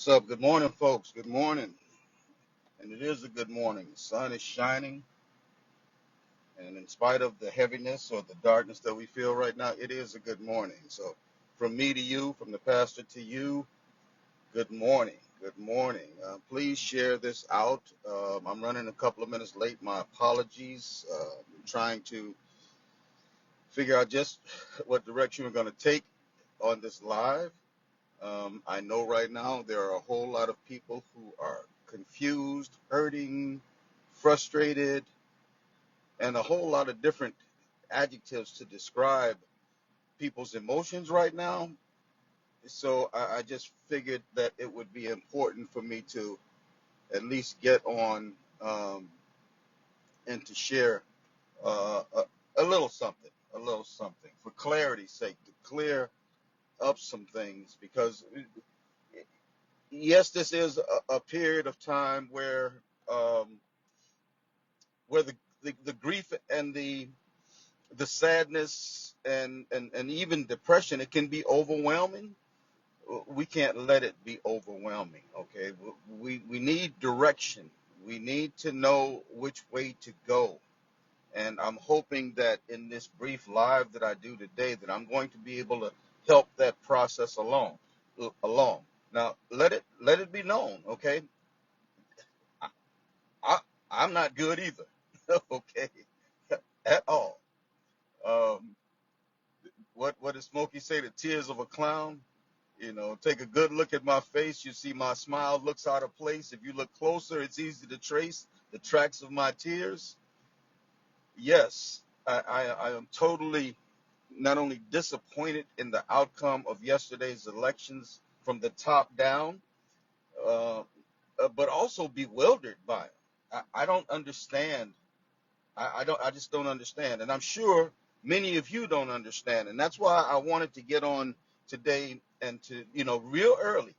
What's up? Good morning, folks. Good morning. And it is a good morning. The sun is shining, and in spite of the heaviness or the darkness that we feel right now, it is a good morning. So, from me to you, from the pastor to you, good morning. Good morning. Please share this out. I'm running a couple of minutes late. My apologies. I'm trying to figure out just what direction we're going to take on this live. I know right now there are a whole lot of people who are confused, hurting, frustrated, and a whole lot of different adjectives to describe people's emotions right now. So I just figured that it would be important for me to at least get on and to share a little something, for clarity's sake, to clear up some things because yes, this is a period of time um, where the grief and the sadness and even depression, it can be overwhelming. We can't let it be overwhelming. Okay, we need direction. We need to know which way to go. And I'm hoping that in this brief live that I do today, that I'm going to be able to help that process along. Now, let it be known, okay? I, I I'm not good either, okay, at all. Um, what does Smokey say? The tears of a clown. Take a good look at my face. You see my smile looks out of place. If you look closer, it's easy to trace the tracks of my tears. Yes, I am totally not only disappointed in the outcome of yesterday's elections from the top down, uh, but also bewildered by it. I don't understand. I just don't understand, and I'm sure many of you don't understand, and that's why I wanted to get on today and to real early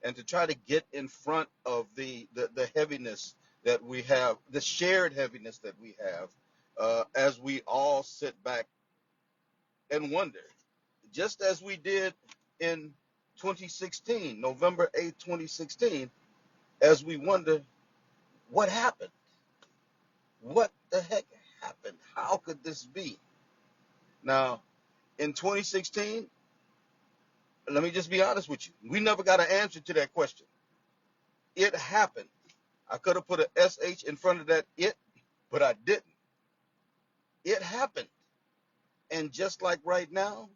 and to try to get in front of the heaviness that we have, the shared heaviness that we have, as we all sit back and wonder, just as we did in 2016, November 8th, 2016, as we wonder what happened, what the heck happened, how could this be? Now, in 2016, let me just be honest with you, we never got an answer to that question. It happened. I could have put a SH in front of that it, but I didn't. It happened. And just like right now,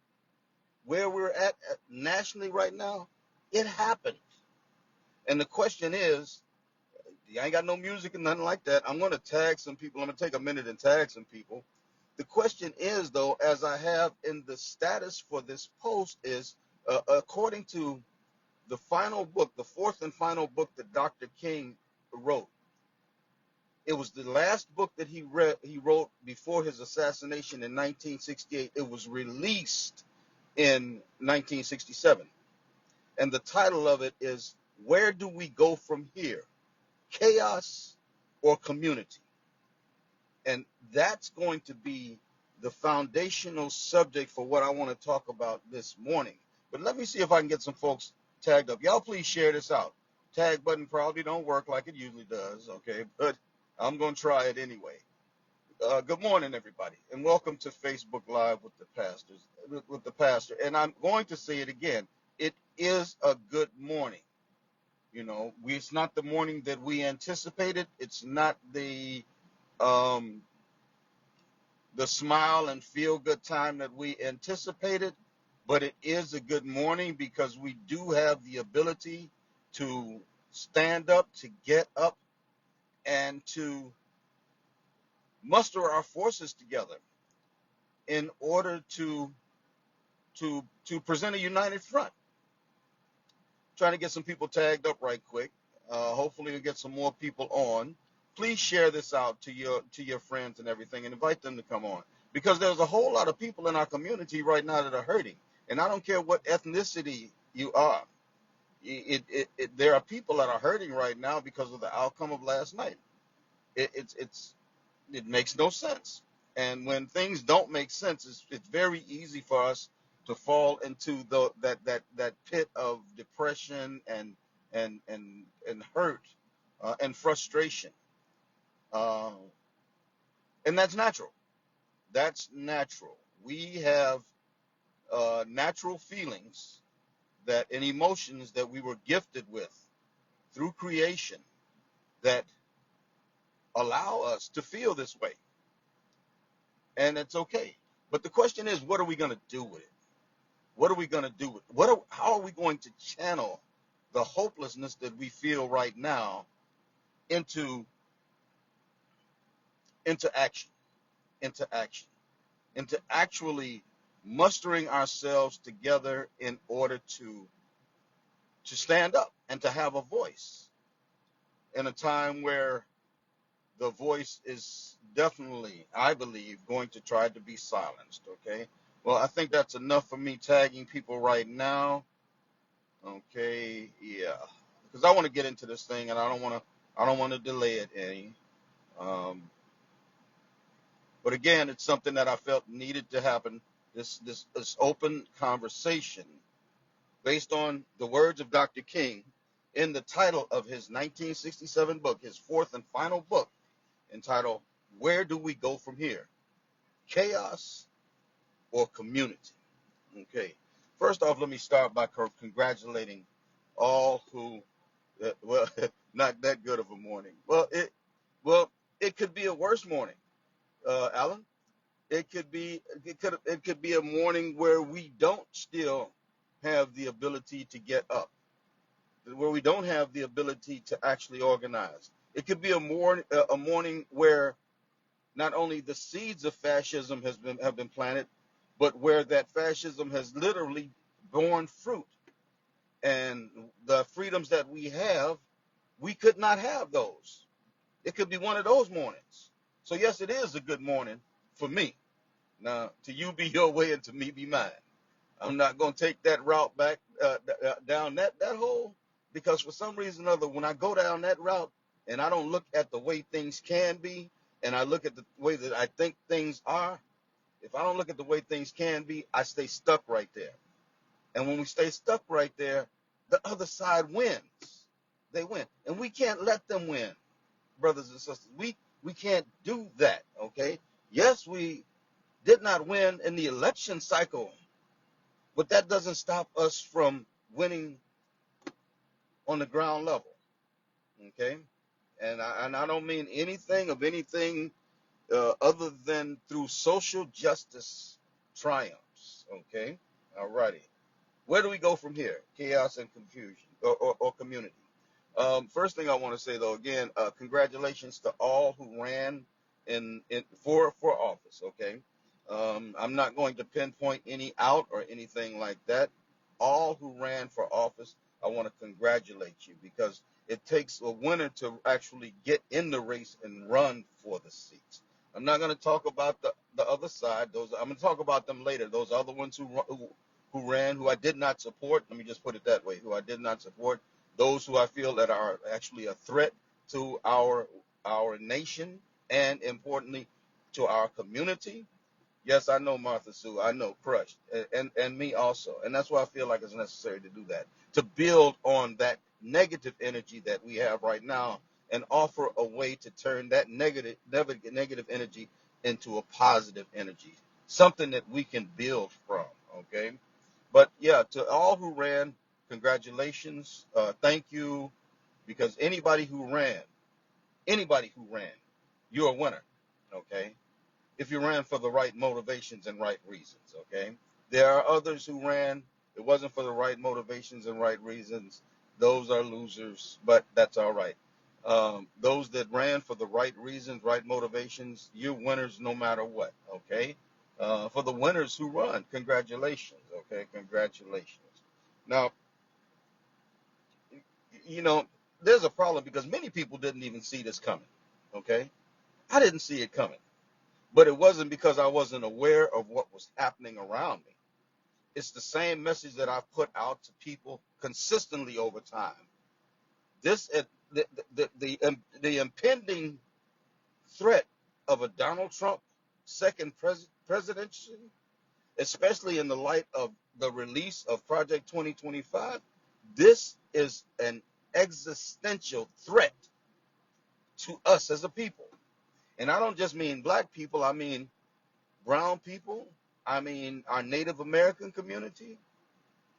where we're at nationally right now, it happened. And the question is, I ain't got no music and nothing like that. I'm going to tag some people. I'm going to take a minute and tag some people. The question is, though, as I have in the status for this post, is according to the final book, the fourth and final book that Dr. King wrote. It was the last book that he wrote before his assassination in 1968. It was released in 1967. And the title of it is Where Do We Go From Here? Chaos or Community? And that's going to be the foundational subject for what I want to talk about this morning. But let me see if I can get some folks tagged up. Y'all please share this out. Tag button probably don't work like it usually does, okay? But I'm going to try it anyway. Good morning, everybody, and welcome to Facebook Live with the pastor. And I'm going to say it again. It is a good morning. It's not the morning that we anticipated. It's not um, the smile and feel good time that we anticipated, but it is a good morning because we do have the ability to stand up, to get up, and to muster our forces together in order to present a united front. Trying to get some people tagged up right quick. Hopefully we'll get some more people on. Please share this out to your friends and everything, and invite them to come on, because there's a whole lot of people in our community right now that are hurting, and I don't care what ethnicity you are. There are people that are hurting right now because of the outcome of last night. It makes no sense. And when things don't make sense, it's very easy for us to fall into that pit of depression and hurt and frustration, uh, and that's natural. That's natural. We have natural feelings that and emotions that we were gifted with through creation that allow us to feel this way, and it's okay. But the question is, what are we going to do with it? What are we going to do with it? How are we going to channel the hopelessness that we feel right now into into action, into action, into actually mustering ourselves together in order to stand up and to have a voice in a time where the voice is definitely, I believe, going to try to be silenced. Okay. Well, I think that's enough for me tagging people right now. Okay. Yeah. Because I want to get into this thing, and I don't want to delay it any. Um, but again, it's something that I felt needed to happen. This open conversation based on the words of Dr. King in the title of his 1967 book, his fourth and final book, entitled "Where Do We Go From Here? Chaos or Community?" Okay. First off, let me start by congratulating all who, well, not that good of a morning. Well, it could be a worse morning, Alan. It could be a morning where we don't still have the ability to get up, where we don't have the ability to actually organize. It could be a morning where not only the seeds of fascism have been planted, but where that fascism has literally borne fruit. And the freedoms that we have, we could not have those. It could be one of those mornings. So yes, it is a good morning for me. Now, to you be your way and to me be mine. I'm not going to take that route back down that hole, because for some reason or other, when I go down that route and I don't look at the way things can be, and I look at the way that I think things are, if I don't look at the way things can be, I stay stuck right there. And when we stay stuck right there, the other side wins. They win, and we can't let them win, brothers and sisters. We can't do that. Okay. Yes, we did not win in the election cycle, but that doesn't stop us from winning on the ground level. Okay. And I don't mean anything of anything other than through social justice triumphs. Okay. All righty. Where do we go from here? Chaos and confusion, or community. First thing I want to say, though, again, congratulations to all who ran for office. Okay, I'm not going to pinpoint any out or anything like that. All who ran for office, I want to congratulate you, because it takes a winner to actually get in the race and run for the seats. I'm not going to talk about the other side. I'm going to talk about them later. Those other ones who ran, who I did not support. Let me just put it that way: who I did not support. Those who I feel that are actually a threat to our nation, and importantly to our community. Yes, I know Martha Sue. I know Crushed, and me also. And that's why I feel like it's necessary to do that, to build on that negative energy that we have right now, and offer a way to turn that negative energy into a positive energy, something that we can build from. Okay. But yeah, to all who ran, congratulations. Thank you, because anybody who ran, you're a winner. Okay. If you ran for the right motivations and right reasons. Okay. There are others who ran, it wasn't for the right motivations and right reasons. Those are losers, but that's all right. Those that ran for the right reasons, right motivations, you're winners no matter what. Okay. For the winners who run, congratulations. Okay. Congratulations. Now, you know, there's a problem because many people didn't even see this coming. Okay. I didn't see it coming, but it wasn't because I wasn't aware of what was happening around me. It's the same message that I've put out to people consistently over time. This the impending threat of a Donald Trump second presidency, especially in the light of the release of Project 2025. This is an existential threat to us as a people. And I don't just mean black people, I mean brown people, I mean our Native American community,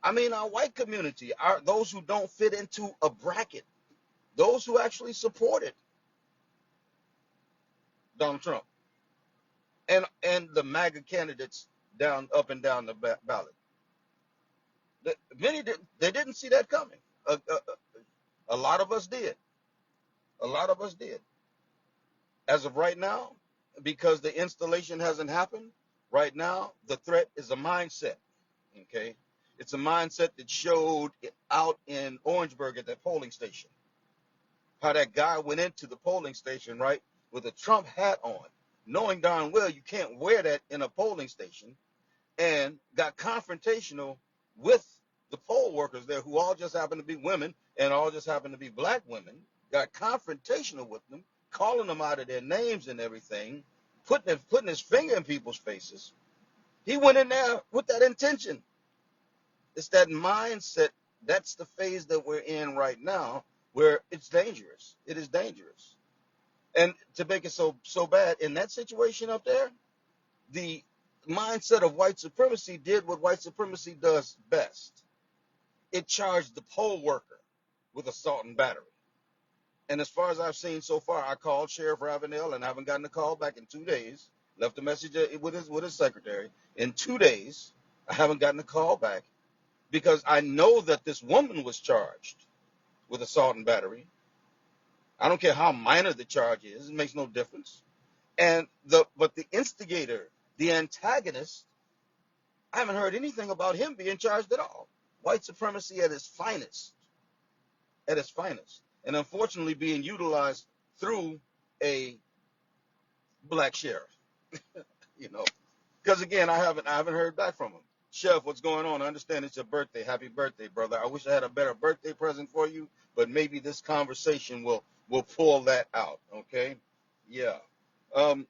I mean our white community, those who don't fit into a bracket, those who actually supported Donald Trump and the MAGA candidates down up and down the ballot. Many they didn't see that coming. A lot of us did. A lot of us did. As of right now, because the installation hasn't happened, right now the threat is a mindset. Okay, it's a mindset that showed out in Orangeburg at that polling station. How that guy went into the polling station, right, with a Trump hat on, knowing darn well you can't wear that in a polling station, and got confrontational with the poll workers there, who all just happen to be women and all just happen to be black women. Got confrontational with them, calling them out of their names and everything, putting his finger in people's faces. He went in there with that intention. It's that mindset. That's the phase that we're in right now, where it's dangerous. It is dangerous. And to make it so bad, in that situation up there, the mindset of white supremacy did what white supremacy does best. It charged the poll worker with assault and battery. And as far as I've seen so far, I called Sheriff Ravenel and I haven't gotten a call back in 2 days. Left a message with his secretary. In 2 days, I haven't gotten a call back because I know that this woman was charged with assault and battery. I don't care how minor the charge is; it makes no difference. But the instigator, the antagonist, I haven't heard anything about him being charged at all. White supremacy at its finest, and unfortunately being utilized through a black sheriff. You know, because again, I haven't heard back from him. Chef, what's going on? I understand it's your birthday. Happy birthday, brother. I wish I had a better birthday present for you, but maybe this conversation will pull that out. Okay, yeah. Um,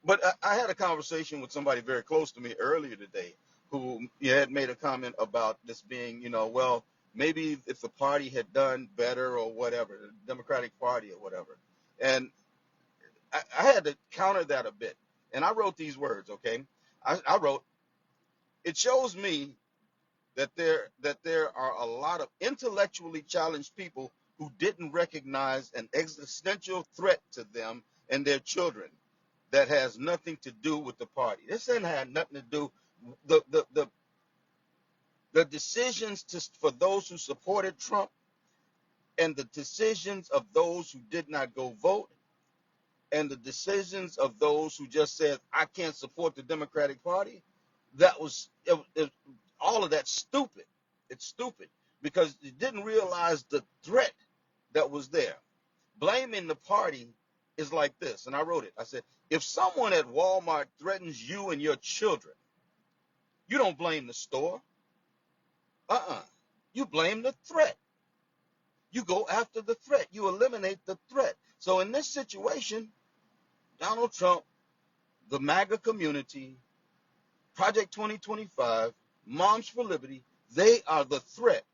but I had a conversation with somebody very close to me earlier today who had made a comment about this being, well, maybe if the party had done better or whatever, the Democratic Party or whatever. And I had to counter that a bit. And I wrote these words, okay? I wrote, it shows me that there are a lot of intellectually challenged people who didn't recognize an existential threat to them and their children that has nothing to do with the party. This ain't had nothing to do. The decisions for those who supported Trump and the decisions of those who did not go vote and the decisions of those who just said, I can't support the Democratic Party, all of that's stupid. It's stupid because you didn't realize the threat that was there. Blaming the party is like this, and I wrote it. I said, if someone at Walmart threatens you and your children, you don't blame the store. You blame the threat. You go after the threat. You eliminate the threat. So in this situation, Donald Trump, the MAGA community, Project 2025, Moms for Liberty, they are the threat.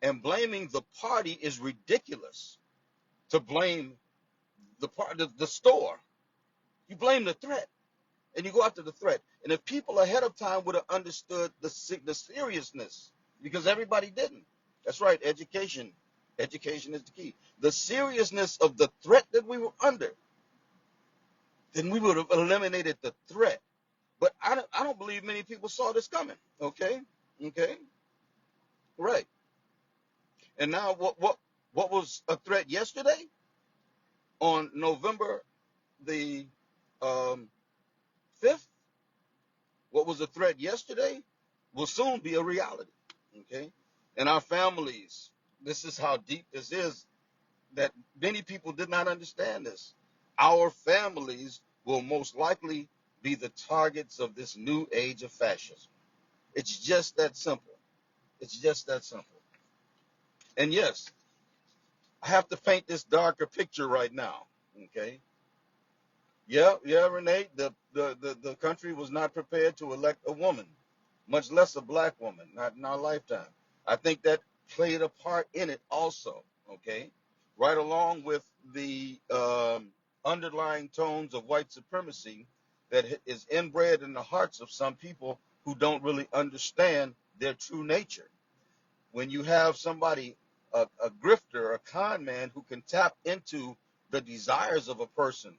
And blaming the party is ridiculous. To blame the store. You blame the threat. And you go after the threat. And if people ahead of time would have understood the seriousness, because everybody didn't. That's right, education. Education is the key. The seriousness of the threat that we were under, then we would have eliminated the threat. But I don't believe many people saw this coming. Okay? Right. And now what was a threat yesterday? On November the 5th, what was a threat yesterday will soon be a reality. Okay? And our families, this is how deep this is, that many people did not understand this. Our families will most likely be the targets of this new age of fascism. It's just that simple. It's just that simple. And yes, I have to paint this darker picture right now. Okay? Yeah, Renee, the country was not prepared to elect a woman, much less a black woman, not in our lifetime. I think that played a part in it also. okay? Right along with the underlying tones of white supremacy that is inbred in the hearts of some people who don't really understand their true nature. When you have somebody, a grifter, a con man who can tap into the desires of a person,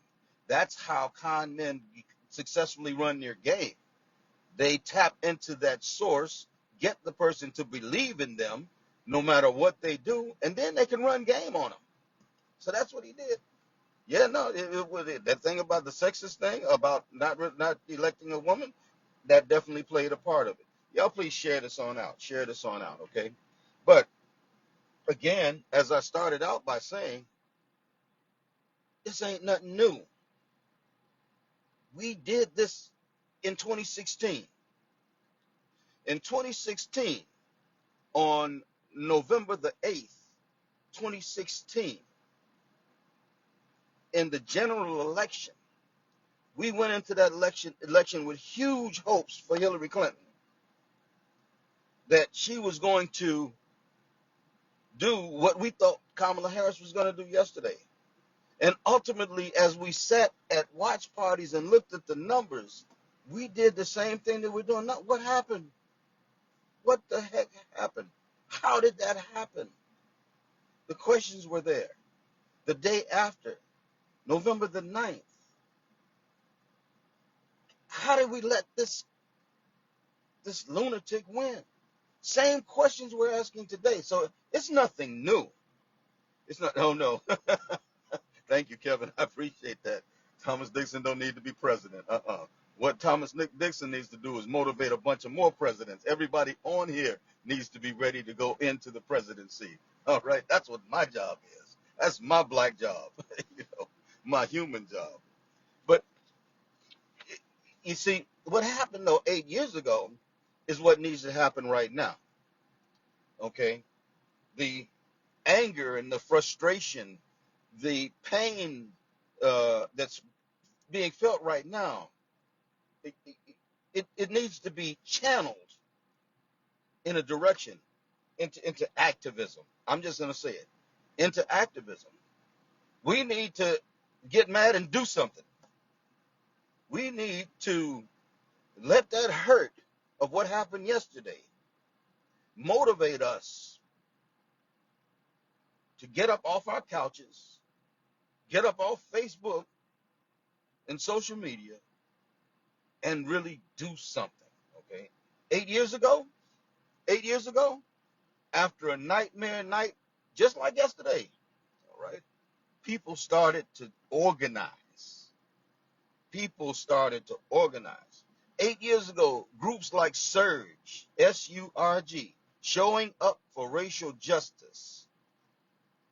that's how con men successfully run their game. They tap into that source, get the person to believe in them no matter what they do, and then they can run game on them. So that's what he did. Yeah, no, that thing about the sexist thing about not electing a woman, that definitely played a part of it. Y'all please share this on out. Share this on out, okay? But again, as I started out by saying, this ain't nothing new. We did this in 2016. In 2016, on November the 8th, 2016, in the general election, we went into that election with huge hopes for Hillary Clinton that she was going to do what we thought Kamala Harris was going to do yesterday. And ultimately, as we sat at watch parties and looked at the numbers, we did the same thing that we're doing now. What happened? What the heck happened? How did that happen? The questions were there. The day after, November the 9th, how did we let this lunatic win? Same questions we're asking today. So it's nothing new. It's not, oh no. Thank you, Kevin. I appreciate that. Thomas Dixon don't need to be president. What Thomas Dixon needs to do is motivate a bunch of more presidents. Everybody on here needs to be ready to go into the presidency. All right, that's what my job is. That's my black job, my human job. But you see, what happened though 8 years ago is what needs to happen right now. Okay, the anger and the frustration, the pain that's being felt right now, it, it needs to be channeled in a direction into activism. I'm just going to say it, into activism. We need to get mad and do something. We need to let that hurt of what happened yesterday motivate us to get up off our couches, get up off Facebook and social media, and really do something. Okay, 8 years ago, 8 years ago, after a nightmare night, just like yesterday, all right, people started to organize. People started to organize. 8 years ago, groups like Surge, SURG, showing up for racial justice,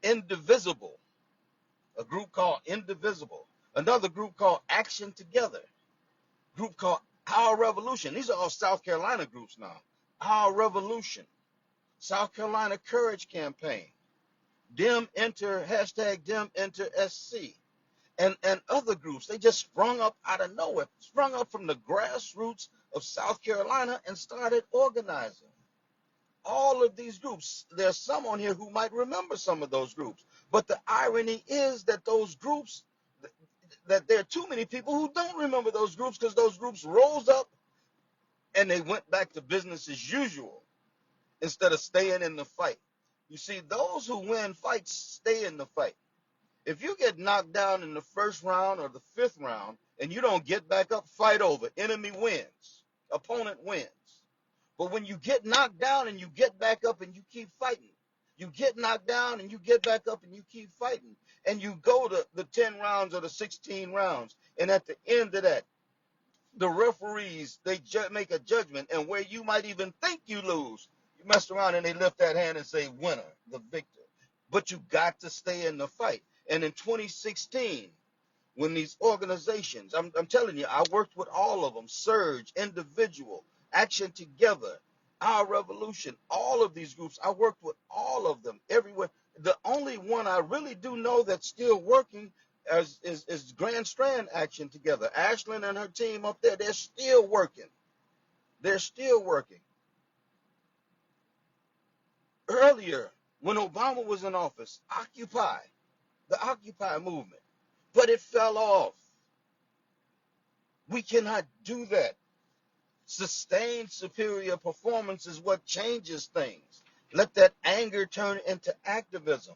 Indivisible, a group called Indivisible, another group called Action Together, group called Our Revolution. These are all South Carolina groups now. Our Revolution, South Carolina Courage Campaign, Dem Enter, hashtag Dem Enter SC, and other groups. They just sprung up out of nowhere, sprung up from the grassroots of South Carolina and started organizing. All of these groups, there's some on here who might remember some of those groups. But the irony is that those groups, that there are too many people who don't remember those groups because those groups rose up and they went back to business as usual instead of staying in the fight. You see, those who win fights stay in the fight. If you get knocked down in the first round or the fifth round and you don't get back up, fight over. Enemy wins. Opponent wins. But when you get knocked down and you get back up and you keep fighting, you get knocked down and you get back up and you keep fighting, and you go to the 10 rounds or the 16 rounds, and at the end of that, the referees, they make a judgment, and where you might even think you lose, you mess around and they lift that hand and say, winner, the victor. But you got to stay in the fight. And in 2016, when these organizations, I'm telling you, I worked with all of them, Surge, Individual, Action Together, Our Revolution, all of these groups, I worked with all of them everywhere. The only one I really do know that's still working is Grand Strand Action Together. Ashlyn and her team up there, they're still working. They're still working. Earlier, when Obama was in office, Occupy, the Occupy movement, but it fell off. We cannot do that. Sustained superior performance is what changes things. Let that anger turn into activism.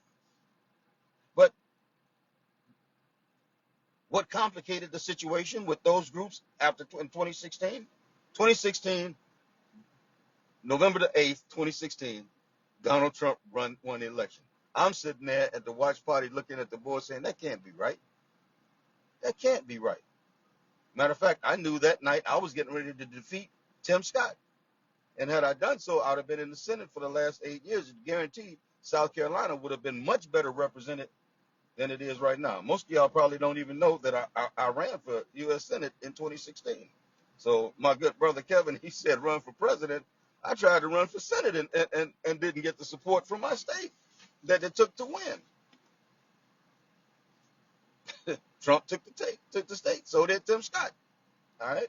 But what complicated the situation with those groups after in 2016? 2016, November the 8th, 2016, Donald Trump won the election. I'm sitting there at the watch party looking at the board saying, that can't be right. That can't be right. Matter of fact, I knew that night I was getting ready to defeat Tim Scott. And had I done so, I would have been in the Senate for the last 8 years. Guaranteed South Carolina would have been much better represented than it is right now. Most of y'all probably don't even know that I ran for U.S. Senate in 2016. So my good brother Kevin, he said run for president. I tried to run for Senate and didn't get the support from my state that it took to win. Trump took the state. So did Tim Scott. All right.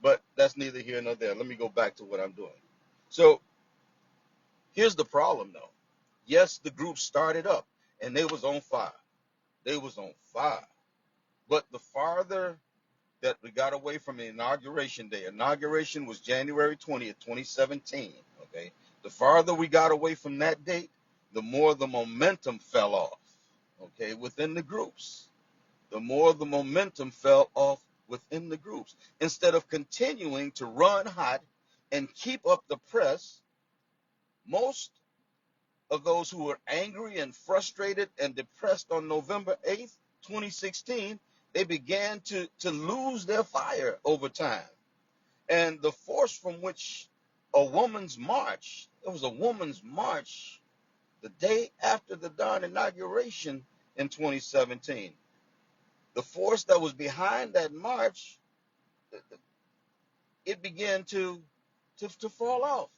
But that's neither here nor there. Let me go back to what I'm doing. So here's the problem, though. Yes, the group started up, and they was on fire. They was on fire. But the farther that we got away from the inauguration day, inauguration was January 20th, 2017, okay? The farther we got away from that date, the more the momentum fell off, okay, within the groups. The more the momentum fell off within the groups. Instead of continuing to run hot and keep up the press, most of those who were angry and frustrated and depressed on November 8th, 2016, they began to lose their fire over time. And the force from which a woman's march, it was a woman's march the day after the darn inauguration in 2017. The force that was behind that march, it began to fall off.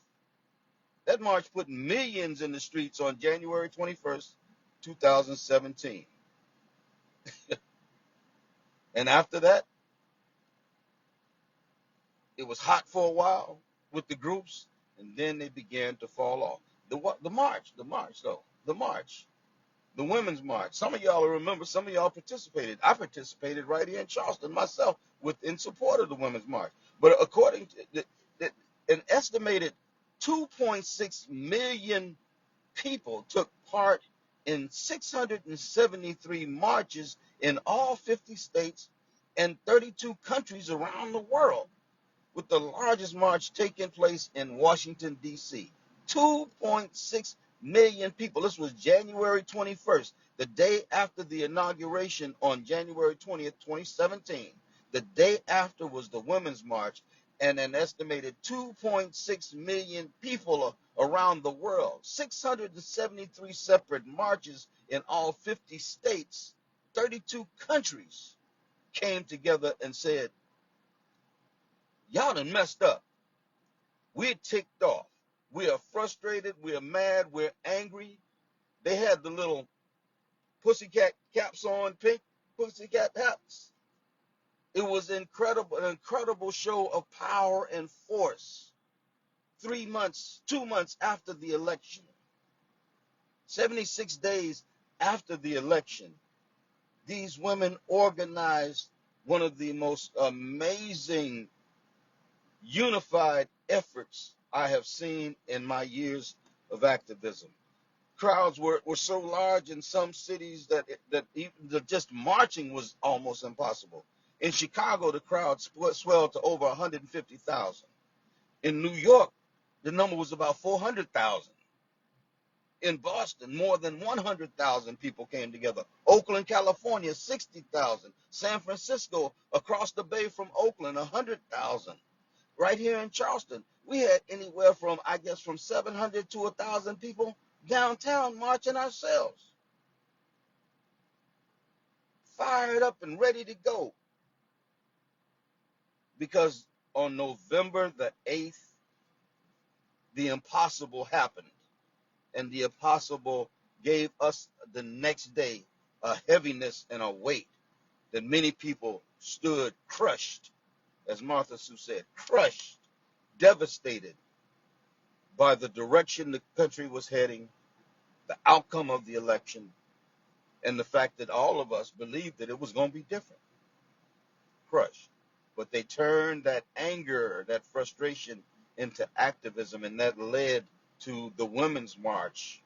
That march put millions in the streets on January 21st, 2017. And after that, it was hot for a while with the groups, and then they began to fall off. The march, the women's march. Some of y'all remember, some of y'all participated. I participated right here in Charleston myself in support of the women's march. But according to an estimated 2.6 million people took part in 673 marches in all 50 states and 32 countries around the world, with the largest march taking place in Washington, D.C. 2.6 million people. This was January 21st, the day after the inauguration on January 20th, 2017. The day after was the Women's March, and an estimated 2.6 million people around the world. 673 separate marches in all 50 states, 32 countries came together and said, y'all done messed up. We're ticked off. We are frustrated. We're mad. We're angry. They had the little pussycat caps on, pink pussycat hats. It was incredible, an incredible show of power and force. 2 months after the election, 76 days after the election, these women organized one of the most amazing unified efforts I have seen in my years of activism. Crowds were so large in some cities that even just marching was almost impossible. In Chicago, the crowd swelled to over 150,000. In New York, the number was about 400,000. In Boston, more than 100,000 people came together. Oakland, California, 60,000. San Francisco, across the bay from Oakland, 100,000. Right here in Charleston, we had anywhere from, I guess, from 700 to 1,000 people downtown marching ourselves, fired up and ready to go. Because on November the 8th, the impossible happened. And the impossible gave us the next day a heaviness and a weight that many people stood crushed, as Martha Sue said, crushed, devastated by the direction the country was heading, the outcome of the election, and the fact that all of us believed that it was going to be different, crushed. But they turned that anger, that frustration into activism, and that led to the Women's March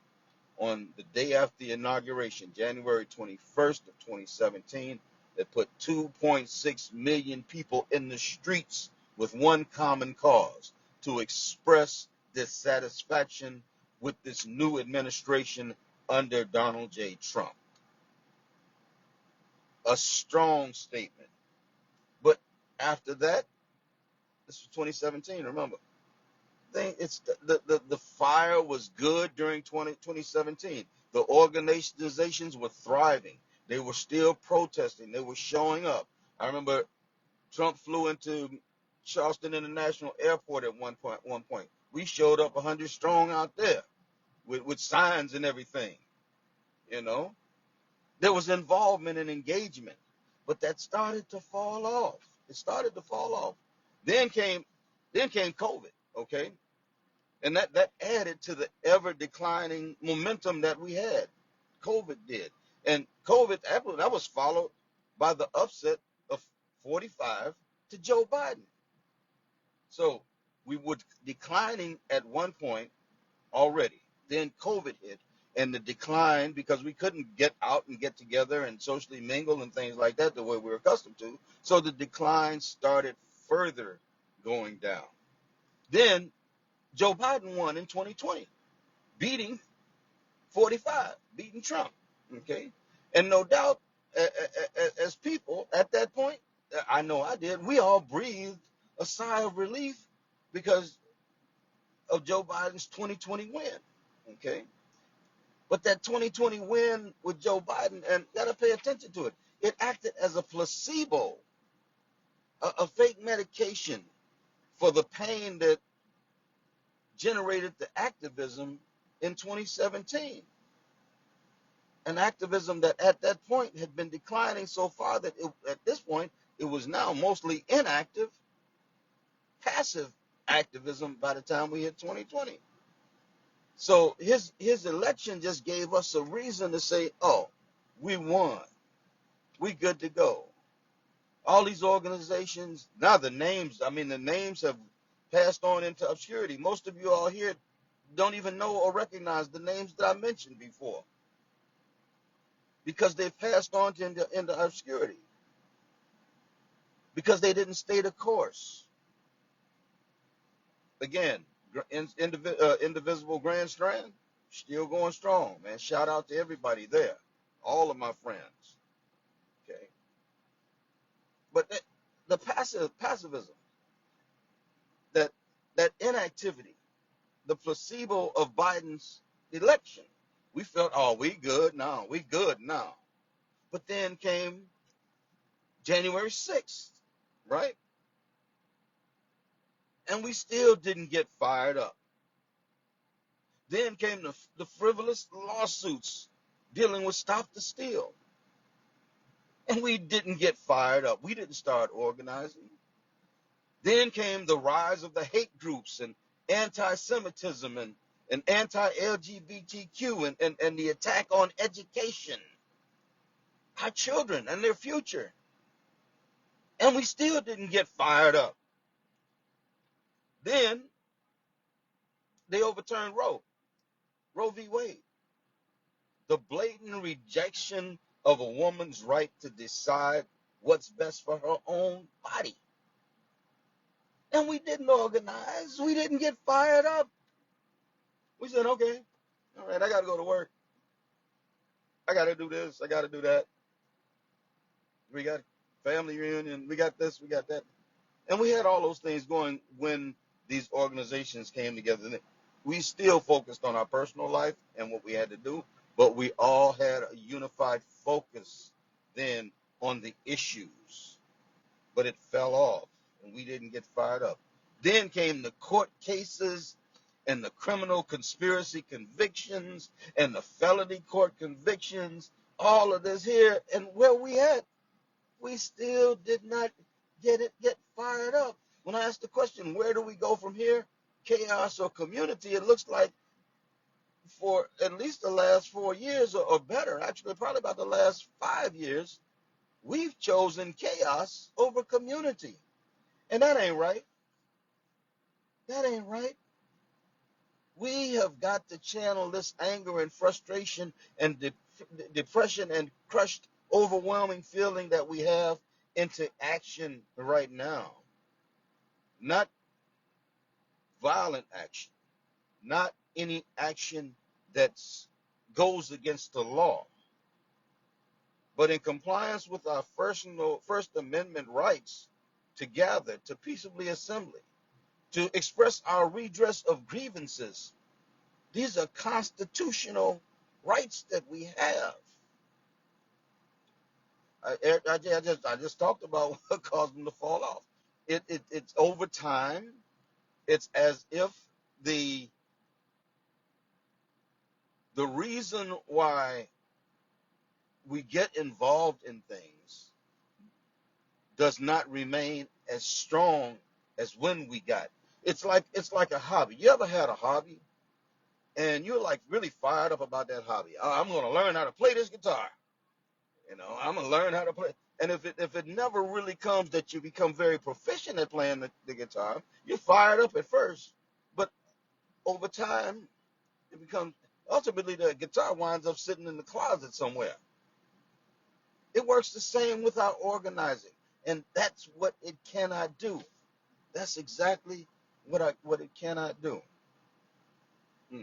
on the day after the inauguration, January 21st of 2017, that put 2.6 million people in the streets with one common cause: to express dissatisfaction with this new administration under Donald J. Trump. A strong statement. But after that, this was 2017, remember, it's the fire was good during 2017. The organizations were thriving. They were still protesting. They were showing up. I remember Trump flew into Charleston International Airport at one point. We showed up 100 strong out there with signs and everything. You know, there was involvement and engagement, but that started to fall off. It started to fall off. Then came COVID. Okay, and that added to the ever declining momentum that we had. COVID did. And COVID, that was followed by the upset of 45 to Joe Biden. So we were declining at one point already. Then COVID hit, and the decline, because we couldn't get out and get together and socially mingle and things like that the way we were accustomed to. So the decline started further going down. Then Joe Biden won in 2020, beating 45, beating Trump. Okay, and no doubt, as people at that point, I know I did. We all breathed a sigh of relief because of Joe Biden's 2020 win. Okay, but that 2020 win with Joe Biden, and gotta pay attention to it. It acted as a placebo, a fake medication for the pain that generated the activism in 2017. An activism that at that point had been declining so far that at this point it was now mostly inactive, passive activism by the time we hit 2020. So his election just gave us a reason to say, oh, we won. We good to go. All these organizations, now the names have passed on into obscurity. Most of you all here don't even know or recognize the names that I mentioned before, because they've passed on into obscurity, because they didn't stay the course. Again, Indivisible Grand Strand, still going strong, man. Shout out to everybody there, all of my friends. Okay, but the passivism, that inactivity, the placebo of Biden's election, we felt, oh, we good now. But then came January 6th, right? And we still didn't get fired up. Then came the frivolous lawsuits dealing with Stop the Steal. And we didn't get fired up. We didn't start organizing. Then came the rise of the hate groups and anti-Semitism and anti-LGBTQ and the attack on education, our children and their future. And we still didn't get fired up. Then they overturned Roe v. Wade. The blatant rejection of a woman's right to decide what's best for her own body. And we didn't organize. We didn't get fired up. We said, okay, all right, I got to go to work. I got to do this. I got to do that. We got family reunion. We got this. We got that. And we had all those things going when these organizations came together. We still focused on our personal life and what we had to do, but we all had a unified focus then on the issues. But it fell off, and we didn't get fired up. Then came the court cases and the criminal conspiracy convictions and the felony court convictions, all of this here. And where we at, we still did not get fired up. When I asked the question, where do we go from here, chaos or community, it looks like for at least the last 4 years or better, actually probably about the last 5 years, we've chosen chaos over community. And that ain't right. That ain't right. We have got to channel this anger and frustration and depression and crushed, overwhelming feeling that we have into action right now. Not violent action, not any action that goes against the law, but in compliance with our First Amendment rights to gather, to peaceably assemble, to express our redress of grievances. These are constitutional rights that we have. I just talked about what caused them to fall off. It's over time. It's as if the the reason why we get involved in things does not remain as strong as when we got. It's like a hobby. You ever had a hobby and you're like really fired up about that hobby? I'm going to learn how to play this guitar. I'm going to learn how to play. And if it never really comes that you become very proficient at playing the guitar, you're fired up at first, but over time it becomes, ultimately the guitar winds up sitting in the closet somewhere. It works the same with our organizing, and that's what it cannot do. That's exactly what it cannot do. Hmm.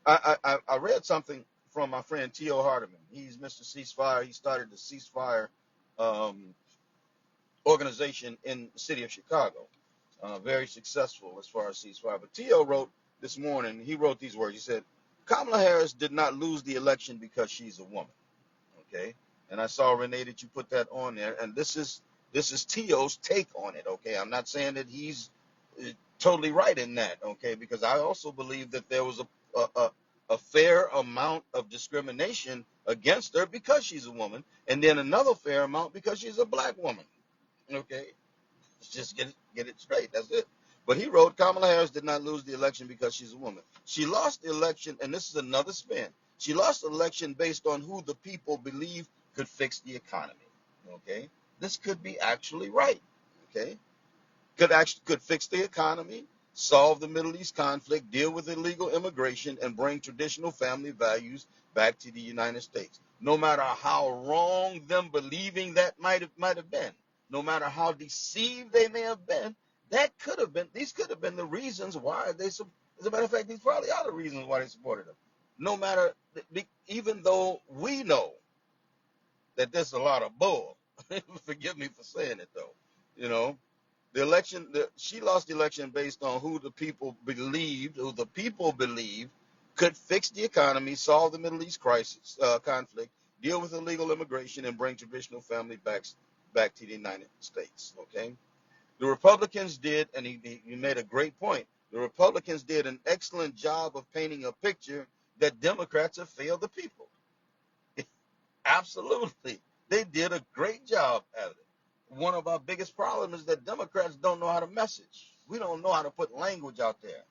I read something from my friend T.O. Hardiman. He's Mr. Ceasefire. He started the Ceasefire um, organization in the city of Chicago. Very successful as far as ceasefire. But T.O. wrote this morning, he wrote these words. He said, Kamala Harris did not lose the election because she's a woman. Okay? And I saw, Renee, that you put that on there. And this is T.O.'s take on it. Okay? I'm not saying that he's totally right in that. Okay? Because I also believe that there was a fair amount of discrimination against her because she's a woman, and then another fair amount because she's a black woman. Okay? Let's just get it straight. That's it. But he wrote, Kamala Harris did not lose the election because she's a woman. She lost the election, and this is another spin. She lost the election based on who the people believe could fix the economy. Okay? This could be actually right. Okay? Could fix the economy, solve the Middle East conflict, deal with illegal immigration, and bring traditional family values back to the United States. No matter how wrong them believing that might have been, no matter how deceived they may have been, these could have been the reasons why as a matter of fact, these probably are the reasons why they supported them. No matter, even though we know that there's a lot of bull. Forgive me for saying it though. You know, she lost the election based on who the people believed could fix the economy, solve the Middle East crisis, conflict, deal with illegal immigration, and bring traditional family back to the United States. Okay, the Republicans did, and he made a great point. The Republicans did an excellent job of painting a picture that Democrats have failed the people. Absolutely, they did a great job at it. One of our biggest problems is that Democrats don't know how to message. We don't know how to put language out there,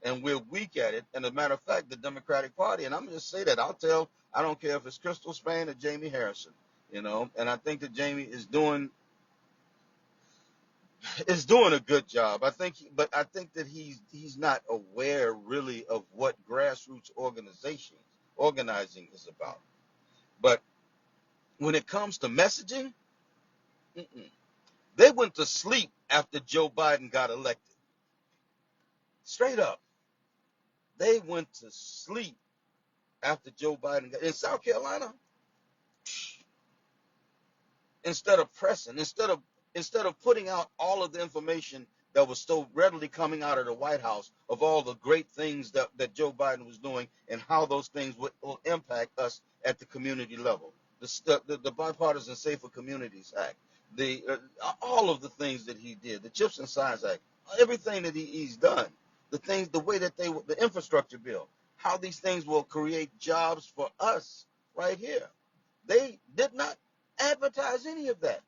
and we're weak at it. And as a matter of fact, the Democratic Party, and I'm going to say that, I don't care if it's Crystal Spain or Jamie Harrison, and I think that Jamie is doing a good job. But I think that he's not aware really of what grassroots organizing is about. But when it comes to messaging, mm-mm. They went to sleep after Joe Biden got elected. Straight up. They went to sleep after Joe Biden got in South Carolina. Instead of pressing, instead of putting out all of the information that was so readily coming out of the White House of all the great things that Joe Biden was doing and how those things will impact us at the community level. The Bipartisan Safer Communities Act, all of the things that he did, the CHIPS and Science Act, everything that he's done, the way that the infrastructure bill, how these things will create jobs for us right here. They did not advertise any of that.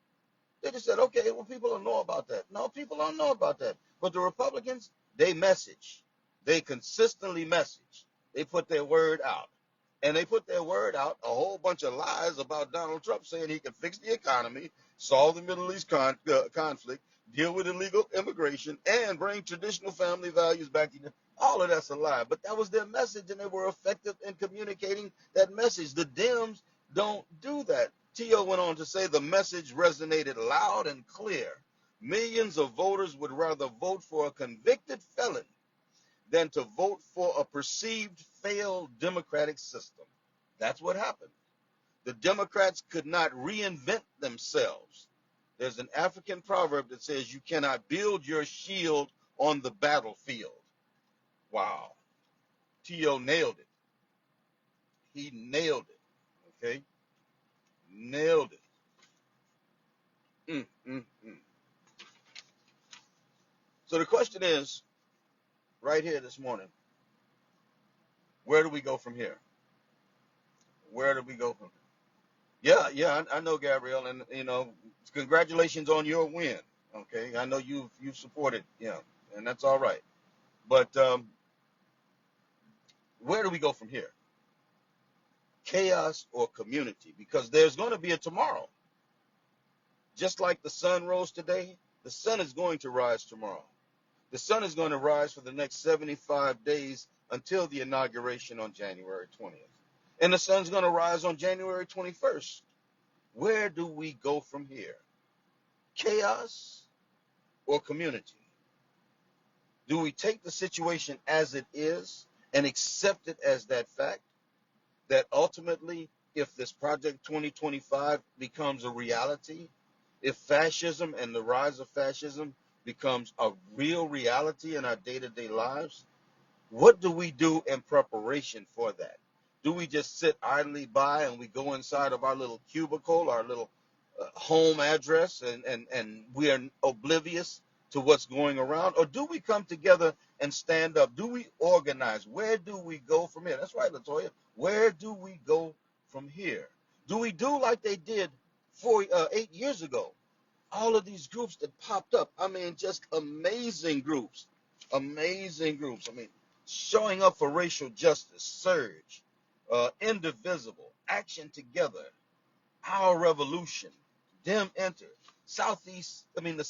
They just said, okay, well, people don't know about that. No, people don't know about that. But the Republicans, they message. They consistently message. They put their word out. And they put their word out, a whole bunch of lies about Donald Trump saying he can fix the economy, solve the Middle East conflict, deal with illegal immigration, and bring traditional family values back to you. All of that's a lie. But that was their message, and they were effective in communicating that message. The Dems don't do that. Tio went on to say the message resonated loud and clear. Millions of voters would rather vote for a convicted felon than to vote for a perceived failed democratic system. That's what happened. The Democrats could not reinvent themselves. There's an African proverb that says you cannot build your shield on the battlefield. Wow. T.O. nailed it. He nailed it. Okay? Nailed it. Mm, mm, mm. So the question is, right here this morning, where do we go from here? Where do we go from here? Yeah, I know, Gabrielle, and congratulations on your win. Okay, I know you've supported, and that's all right. But where do we go from here? Chaos or community? Because there's going to be a tomorrow. Just like the sun rose today, the sun is going to rise tomorrow. The sun is going to rise for the next 75 days until the inauguration on January 20th. And the sun's going to rise on January 21st. Where do we go from here? Chaos or community? Do we take the situation as it is and accept it as that fact, that ultimately, if this Project 2025 becomes a reality, if fascism and the rise of fascism becomes a real reality in our day-to-day lives, what do we do in preparation for that? Do we just sit idly by and we go inside of our little cubicle, our little home address, and we are oblivious to what's going around? Or do we come together and stand up? Do we organize? Where do we go from here? That's right, Latoya. Where do we go from here? Do we do like they did 8 years ago? All of these groups that popped up. I mean, just amazing groups. Amazing groups. I mean, showing up for racial justice, Surge, Indivisible, Action Together, Our Revolution, Dem Enter, the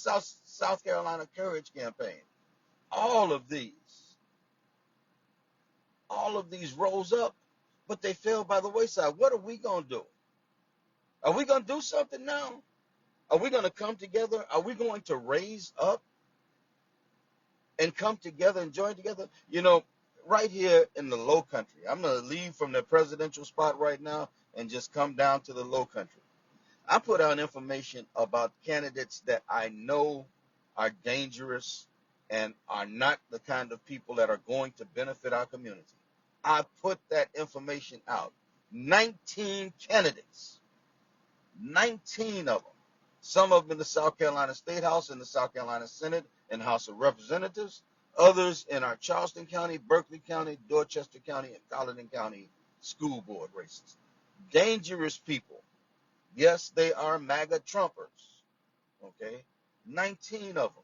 South Carolina Courage Campaign. All of these rose up, but they fell by the wayside. What are we going to do? Are we going to do something now? Are we going to come together? Are we going to raise up and come together and join together? Right here in the low country, I'm going to leave from the presidential spot right now and just come down to the low country. I put out information about candidates that I know are dangerous and are not the kind of people that are going to benefit our community. I put that information out. 19 candidates, 19 of them. Some of them in the South Carolina State House, in the South Carolina Senate, and House of Representatives. Others in our Charleston County, Berkeley County, Dorchester County, and Colleton County school board races. Dangerous people. Yes, they are MAGA Trumpers. Okay? 19 of them.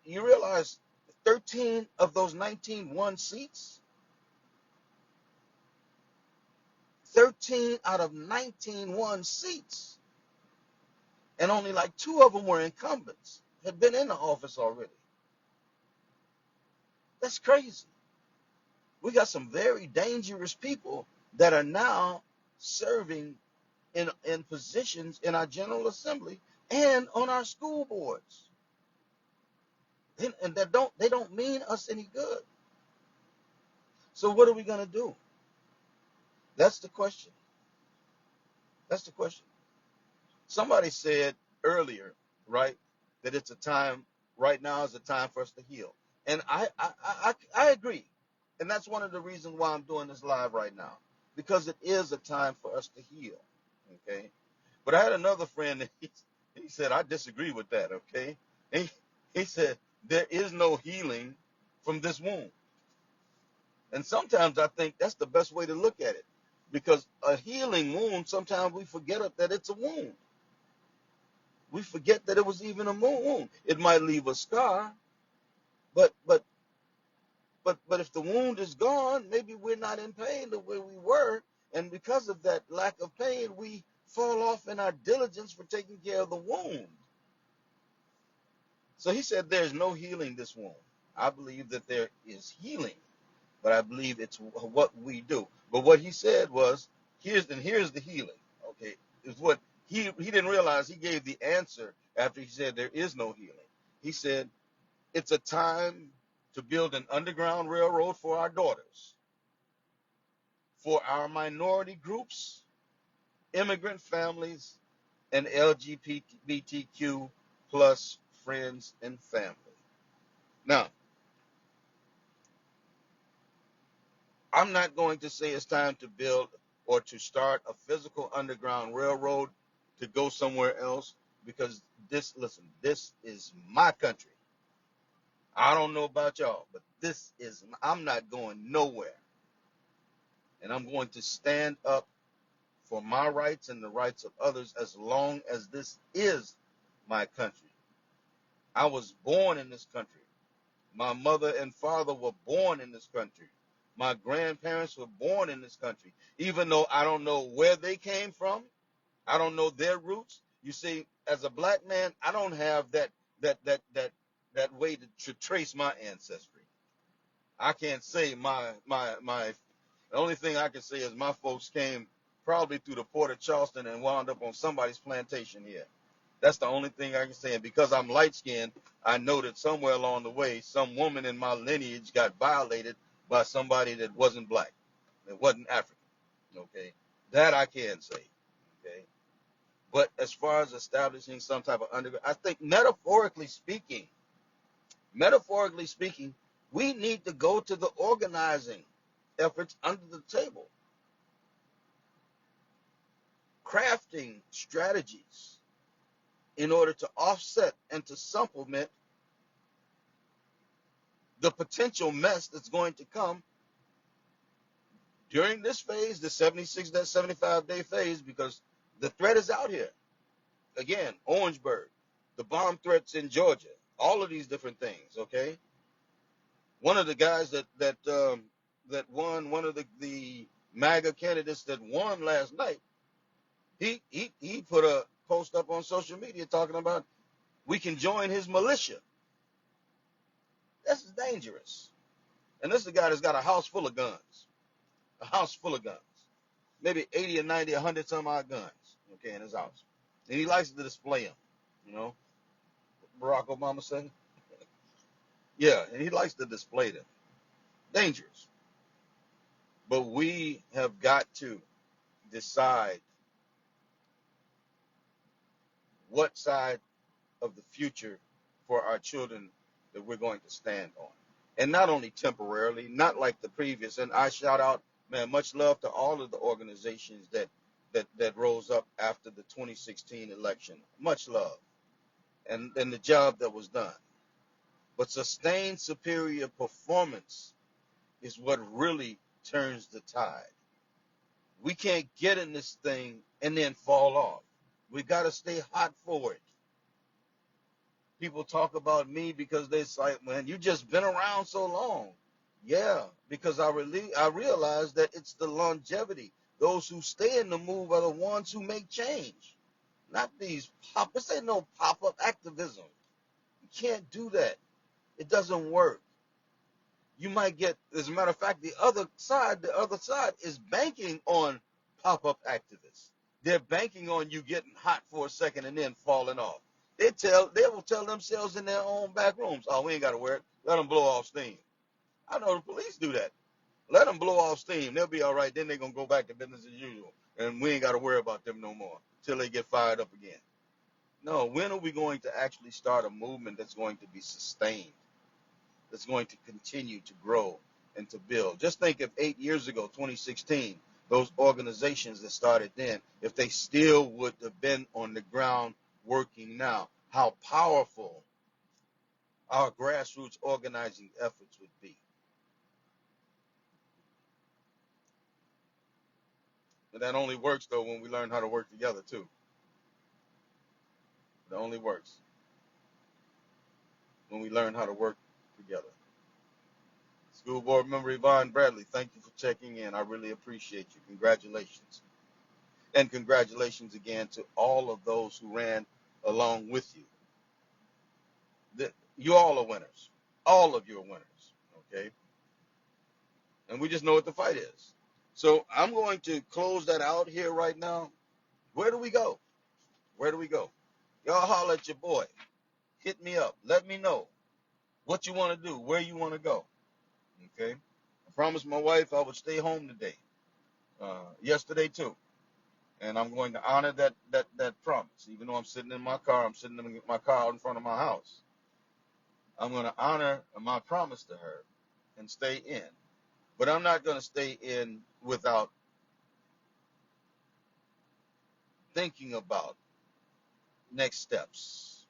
You realize 13 of those 19 won seats? 13 out of 19 won seats. And only like 2 of them were incumbents, had been in the office already. That's crazy. We got some very dangerous people that are now serving in positions in our General Assembly and on our school boards. And they don't mean us any good. So what are we going to do? That's the question. That's the question. Somebody said earlier, right, that it's a time, right now is a time for us to heal. And I agree. And that's one of the reasons why I'm doing this live right now, because it is a time for us to heal. Okay. But I had another friend that he said, I disagree with that. Okay. He said, there is no healing from this wound. And sometimes I think that's the best way to look at it, because a healing wound, sometimes we forget that it's a wound. We forget that it was even a wound. It might leave a scar, but but if the wound is gone, maybe we're not in pain the way we were, and because of that lack of pain, we fall off in our diligence for taking care of the wound. So he said, "There's no healing this wound." I believe that there is healing, but I believe it's what we do. But what he said was, here's the healing. Okay, is what he didn't realize. He gave the answer after he said there is no healing. He said it's a time to build an underground railroad for our daughters, for our minority groups, immigrant families, and LGBTQ plus friends and family. Now, I'm not going to say it's time to build or to start a physical underground railroad to go somewhere else, because this is my country. I don't know about y'all, but I'm not going nowhere. And I'm going to stand up for my rights and the rights of others as long as this is my country. I was born in this country. My mother and father were born in this country. My grandparents were born in this country. Even though I don't know where they came from, I don't know their roots. You see, as a black man, I don't have that way to trace my ancestry. I can't say my the only thing I can say is my folks came probably through the port of Charleston and wound up on somebody's plantation here. That's the only thing I can say. And because I'm light skinned, I know that somewhere along the way, some woman in my lineage got violated by somebody that wasn't black, that wasn't African. Okay, that I can say. Okay, but as far as establishing some type of underground, I think metaphorically speaking, we need to go to the organizing efforts under the table, crafting strategies in order to offset and to supplement the potential mess that's going to come during this phase, the 76, that 75-day phase, because the threat is out here. Again, Orangeburg, the bomb threats in Georgia, all of these different things. Okay, one of the guys that won, one of the MAGA candidates that won last night, he put a post up on social media talking about we can join his militia. This is dangerous. And this is a guy that's got a house full of guns, a house full of guns, maybe 80 or 90, 100 some odd guns, okay, in his house. And he likes to display them, you know, Barack Obama said. Yeah, and he likes to display them. Dangerous. But we have got to decide what side of the future for our children that we're going to stand on. And not only temporarily, not like the previous. And I shout out, man, much love to all of the organizations that rose up after the 2016 election. Much love. And the job that was done. But sustained superior performance is what really turns the tide. We can't get in this thing and then fall off. We got to stay hot for it. People talk about me because they say, man, you just been around so long. Yeah, because I realize that it's the longevity. Those who stay in the move are the ones who make change. Not these this ain't no pop-up activism. You can't do that. It doesn't work. You might get, as a matter of fact, the other side is banking on pop-up activists. They're banking on you getting hot for a second and then falling off. They will tell themselves in their own back rooms, oh, we ain't got to wear it. Let them blow off steam. I know the police do that. Let them blow off steam. They'll be all right. Then they're going to go back to business as usual. And we ain't got to worry about them no more till they get fired up again. No, when are we going to actually start a movement that's going to be sustained, that's going to continue to grow and to build? Just think if 8 years ago, 2016, those organizations that started then, if they still would have been on the ground working now, how powerful our grassroots organizing efforts would be. And that only works, though, when we learn how to work together, too. It only works when we learn how to work together. School Board Member Yvonne Bradley, thank you for checking in. I really appreciate you. Congratulations. And congratulations again to all of those who ran along with you. You all are winners. All of you are winners. Okay? And we just know what the fight is. So I'm going to close that out here right now. Where do we go? Where do we go? Y'all holler at your boy. Hit me up. Let me know what you want to do, where you want to go. Okay? I promised my wife I would stay home today. Yesterday too. And I'm going to honor that promise. Even though I'm sitting in my car, I'm sitting in my car out in front of my house. I'm going to honor my promise to her and stay in. But I'm not going to stay in without thinking about next steps,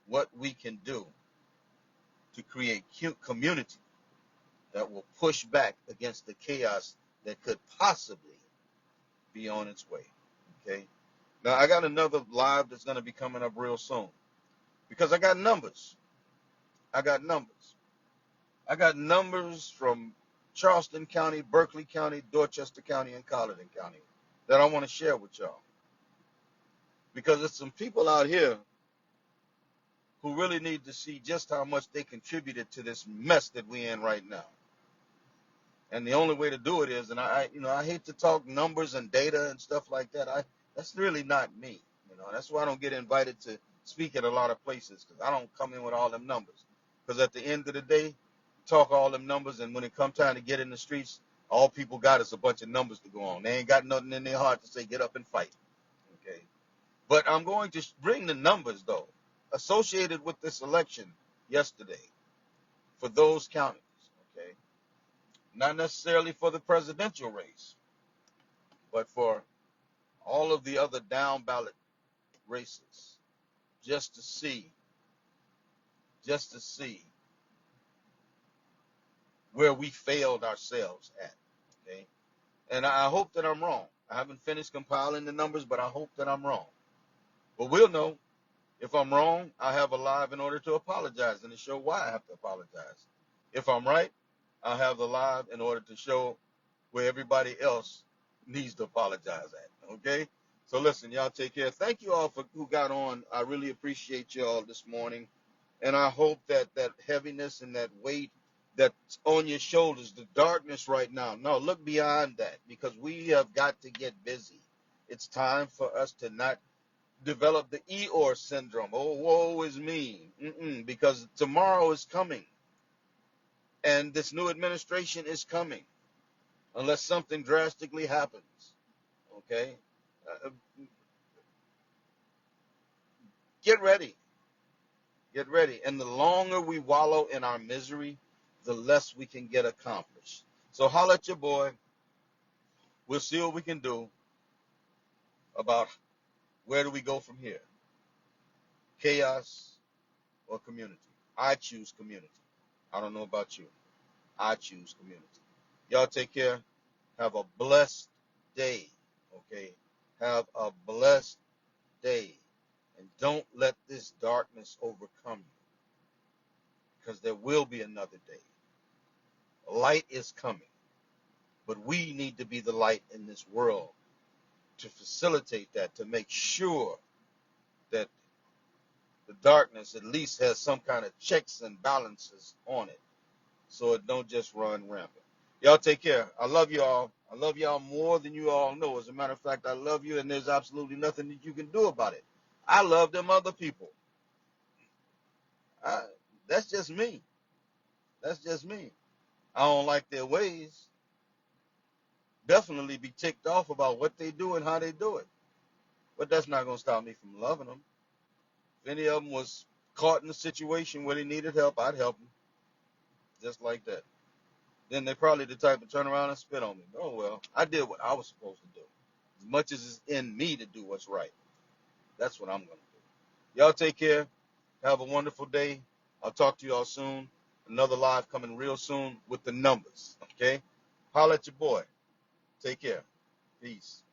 what we can do to create community that will push back against the chaos that could possibly be on its way. Okay. Now I got another live that's going to be coming up real soon because I got numbers. I got numbers. I got numbers from Charleston County, Berkeley County, Dorchester County, and Colleton County that I want to share with y'all because there's some people out here who really need to see just how much they contributed to this mess that we're in right now. And the only way to do it is, and I hate to talk numbers and data and stuff like that. That's really not me. That's why I don't get invited to speak at a lot of places because I don't come in with all them numbers. Because at the end of the day, talk all them numbers, and when it comes time to get in the streets, all people got is a bunch of numbers to go on. They ain't got nothing in their heart to say get up and fight. Okay. But I'm going to bring the numbers, though, associated with this election yesterday for those counties, okay? Not necessarily for the presidential race, but for all of the other down ballot races, just to see where we failed ourselves at, okay? And I hope that I'm wrong. I haven't finished compiling the numbers, but I hope that I'm wrong. But we'll know. If I'm wrong, I have a live in order to apologize and to show why I have to apologize. If I'm right, I'll have the live in order to show where everybody else needs to apologize at. Okay? So listen, y'all take care. Thank you all for who got on. I really appreciate y'all this morning. And I hope that that heaviness and that weight that's on your shoulders, the darkness right now. No, look beyond that because we have got to get busy. It's time for us to not develop the Eeyore syndrome. Oh, woe is me. Because tomorrow is coming. And this new administration is coming. Unless something drastically happens. Okay? Uh, get ready. Get ready. And the longer we wallow in our misery, the less we can get accomplished. So holler at your boy. We'll see what we can do about where do we go from here. Chaos or community. I choose community. I don't know about you. I choose community. Y'all take care. Have a blessed day. Okay? Have a blessed day. And don't let this darkness overcome you. Because there will be another day. Light is coming. But we need to be the light in this world to facilitate that, to make sure that the darkness at least has some kind of checks and balances on it so it don't just run rampant. Y'all take care. I love y'all. I love y'all more than you all know. As a matter of fact, I love you, and there's absolutely nothing that you can do about it. I love them other people. That's just me. That's just me. I don't like their ways. Definitely be ticked off about what they do and how they do it. But that's not going to stop me from loving them. If any of them was caught in a situation where they needed help, I'd help them. Just like that. Then they're probably the type to turn around and spit on me. Oh, well, I did what I was supposed to do. As much as it's in me to do what's right. That's what I'm going to do. Y'all take care. Have a wonderful day. I'll talk to y'all soon. Another live coming real soon with the numbers. Okay? Holla at your boy. Take care. Peace.